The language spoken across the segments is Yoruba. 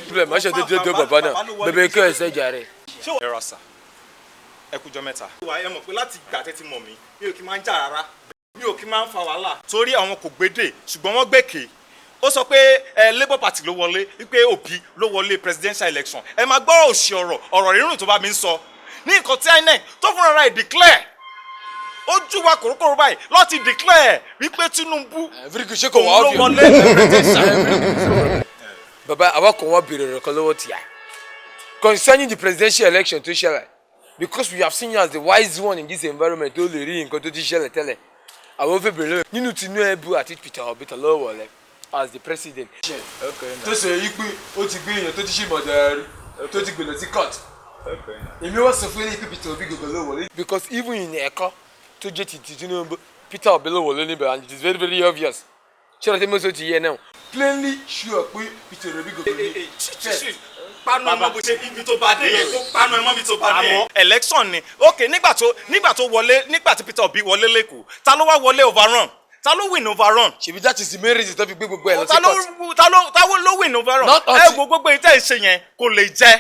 problem ma ṣe dédé bàbá náà bẹ̀bẹ̀ kí ẹ ṣe jàre. ẹ rà sà ẹ kújọ́ mẹ́ta. wà á mọ̀ pé láti ìgbà tẹ́tí mọ̀ mí mi ò kí máa ń jà rárá mi ò kí máa ń fa wàhálà. torí àwọn kò gbédè ṣùgbọ́n wọ́n gbèké ó sọ pé Labour Party ló wọlé wípé Obi ló wọlé presidential election ẹ máa gbọ́ òṣì ọ̀rọ̀ rírùn tó bá mi ń sọ ní nǹkan tí INEC tó fúnra rẹ̀ declare ojú wa kòrókòrò báyìí láti declare wípé Tinubu òun ló wọlé. baba àwa kò wọ́n béèrè rẹ̀ kan lọ́wọ́ tìyà concerning the presidential election tó ṣẹlẹ̀ because we have seen you as the wise one in this environment tó lè rí nǹkan tó ti ṣẹlẹ̀ tẹ́lẹ̀ àwọn fẹ́ béèrè lọ́wọ́ nínú Tinubu àti Peter Obi tó lọ́wọ́ wọlé as the president. tó ṣe yí pé ó ti gbé èèyàn tó ti ṣe mọ̀dàrí tó ti gbé lọ sí court èmi wọ́n sọ fún yín pé Peter Obi gbogbo ló wọlé. because even in ẹ̀kọ́ tó jẹ́ ti Tinubu Peter Obi ló wọlé níbẹ̀ and it is very very obvious ṣé ọ̀rọ̀ tí mo sọ ti yẹ náà plainly sure pé Peter Obi gbogbo ní. panu ẹmọ bó ṣe ibi tó bá dé yẹn kó panu ẹmọ mi tó bá dé yẹn. election ni ok nígbà tó wọlé nígbà tí Peter Obi wọlé lẹ́kọ̀ọ́ ta ló wá wọlé overrun ta ló win overrun. ṣèbí that is the main reason tó fi gbé gbogbo ẹ lọ sí court. ta ló win overrun. ẹ wo gbogbo ìtẹ́ ìṣe yẹn kò lè jẹ́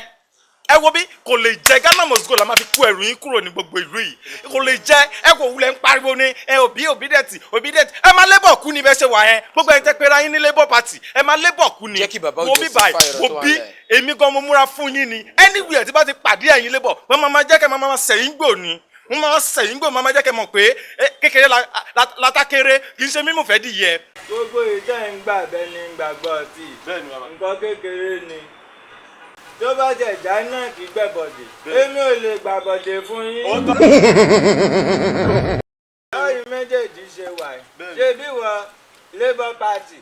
ẹ wo bí kò lè jẹ́ Ghana must go la máa fi kó ẹrù yín kúrò ní gbogbo ìlú yìí kò lè jẹ́ ẹ kò wulẹ̀ ń pariwo ní ẹ obedient ẹ máa Labour kú ní bẹ́ẹ̀ ṣe wà yẹn gbogbo ẹ̀ ń tẹ́ pera yín ní Labour Party ẹ máa Labour kú ní wo bí báyìí wo bí èmi gan mo múra fún yín ni anywhere tí bá ti pàdé ẹ̀yin Labour wọ́n máa jẹ́ kẹ́ máa sẹ̀yìn gbò ni wọ́n máa sẹ̀yìn gbò máa jẹ́ kẹ́ mọ̀ pé kékeré látàkéré kì í ṣe mímú fẹ́ dìyẹ. gbogbo ìjẹ́ ń gbà bẹ́ẹ̀ ni gbàgbọ́ tí nǹkan kékeré ni tó bá jẹ ìjà náà kì í gbẹ̀bọ̀dè èmi ò lè gbàbọ̀dè fún yín. lọ́yìn méjèèjì ṣe wà yìí ṣé bí wọ Labour Party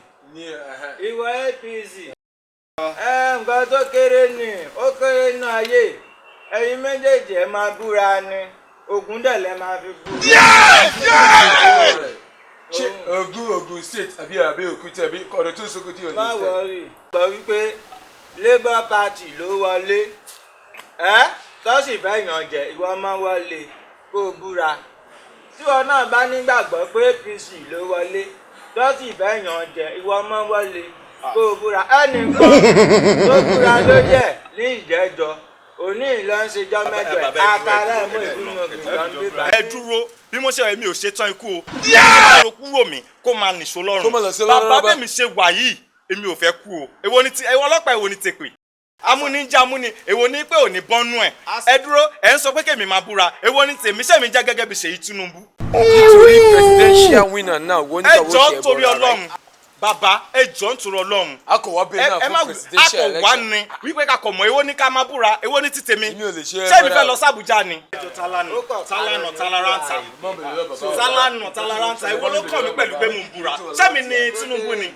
ìwọ APC nǹkan tó kéré ni ó kéré nínú ayé ẹ̀yin méjèèjì ẹ máa búra ni Ògùn dẹ̀ lẹ máa fi bú. ṣé Ògùn state àbí Òkúta àbí ọ̀dọ̀ tó ń Sókótì ọ̀dọ̀ state. má wọrí gbọ́ wípé Labour Party ló wọlé tọ́sí fẹ́ yàn jẹ ìwọ máa wọlé kó o búra tí wọn náà bá nígbàgbọ́ pé APC ló wọlé tọ́sí fẹ́ yàn jẹ ìwọ máa wọlé kó o búra ẹnìkan tó búra ló jẹ ní ìjẹ́jọ́ òní ìlọ ń ṣèjọ́ mẹ́jọ àkàrà ẹ̀mú ìgbìmọ̀ gbìngàn bíbá. ẹ dúró bí mo ṣe rẹ mi ò ṣetán ikú o yàrá kúrò mi kó máa nìṣó lọ́rùn bàbá bẹ́ẹ̀ mi ṣe wà yìí èmi ò fẹ́ kú o èwo ni ọlọ́pàá èwo ni tèpè amúnijá amúni èwo ni pé ò ní bọ́nú ẹ̀ ẹ dúró ẹ̀ ń sọ pé kèmi máa búra èwo ni tèmi sẹ́mi jẹ́ gẹ́gẹ́ bí Ṣèyí Tinubu. nítorí presidential winner náà wọ́n ní káwọ́ ṣe é bọ́ra rẹ̀. ẹ jọ̀ọ́ nítorí Ọlọ́run bàbá ẹ jọ̀ọ́ nítorí Ọlọ́run. a kò wá bẹ́ẹ̀ náà fún presidential election. a kò wá ní wípé ká kọ̀ mọ́ èwo ni ká máa búra èwo ni ti tèmi ṣé mi fẹ́ lọ sí Àbújá ni. talaranta ìwọ ló kàn mí pẹ̀lú pé mo ń búra ṣé mi ni Tinubu ni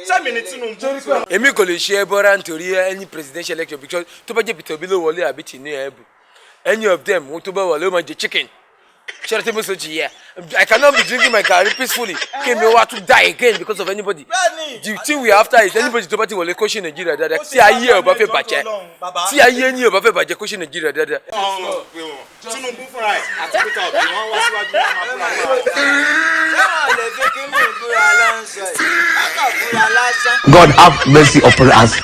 sẹ́mi ni Tinubu. èmi kò lè ṣe é bọ́ra nítorí any presidential election because tó bá jẹ́ Peter Obi ló wọlé àbí Tinubu any of them wọ́n tó bá wọlé ó máa jẹ chicken ṣé tí mo sọ ti yẹ I cannot be drinking my garri peacefully kí mi wá to die again because of anybody the thing we after is anybody tó bá ti wọlé kó ṣe Nàìjíríà dáadáa tí ayé ẹ̀ ò bá fẹ́ bàjẹ́ tí ayé ẹni ò bá fẹ́ bàjẹ́ kó ṣe Nàìjíríà dáadáa. Tinubu fúnra ẹ̀ àti Peter Obi wọ́n wá síwájú wọn máa fúnra God have mercy upon us.